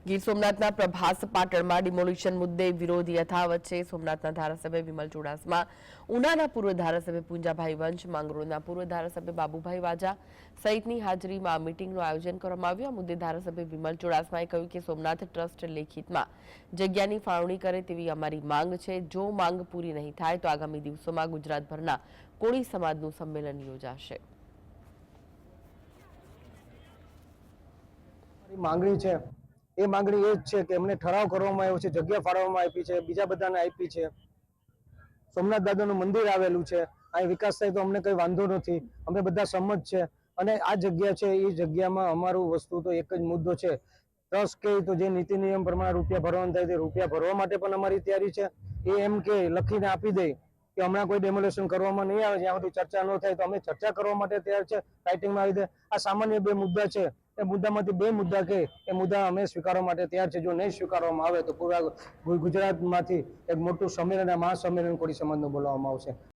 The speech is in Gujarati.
ગીર સોમનાથના પ્રભાસ પાટણમાં ડિમોલિશન મુદ્દે વિરોધ યથાવત છે। સોમનાથના ધારાસભ્ય વિમલ ચુડાસમા, ઉનાના પૂર્વ ધારાસભ્ય પૂંજાભાઈ વંશ, માંગરોળના પૂર્વ ધારાસભ્ય બાબુભાઈ વાજા સહિતની હાજરીમાં મીટિંગનું આયોજન કરવામાં આવ્યું। આ મુદ્દે ધારાસભ્ય વિમલ ચુડાસમાએ કહ્યું કે સોમનાથ ટ્રસ્ટ લેખિતમાં જગ્યાની ફાળવણી કરે તેવી અમારી માંગ છે। જો માંગ પૂરી નહીં થાય તો આગામી દિવસોમાં ગુજરાતભરના કોળી સમાજનું સંમેલન યોજાશે। માંગણી છે એ માંગણી એ જ છે કે અમને ઠરાવ કરવામાં આવ્યો છે, જગ્યા ફાળવવામાં આપી છે, બીજા બધાને આપી છે। સોમનાથ દાદાનું મંદિર આવેલું છે, આ વિકાસ થાય તો અમને કઈ વાંધો નથી, અમે બધા સંમત છે। અને આ જગ્યા છે એ જગ્યામાં અમારું વસ્તુ તો એક જ મુદ્દો છે, ટ્રસ્ટ કે તો જે નીતિ નિયમ પ્રમાણે રૂપિયા ભરવાનું થાય તે રૂપિયા ભરવા માટે પણ અમારી તૈયારી છે। એ એમ કે લખીને આપી દે કે હમણાં કોઈ ડેમોલેશન કરવામાં નહીં આવે, જ્યાં સુધી ચર્ચા ન થાય તો અમે ચર્ચા કરવા માટે તૈયાર છે, રાઇટિંગમાં આવી દે। આ સામાન્ય બે મુદ્દા છે, એ મુદ્દામાંથી બે મુદ્દા કે એ મુદ્દા અમે સ્વીકારવા માટે તૈયાર છે। જો નહીં સ્વીકારવામાં આવે તો પૂરા ગુજરાતમાંથી એક મોટું સંમેલન, મહાસંમેલન કોળી સમાજનું બોલાવવામાં આવશે।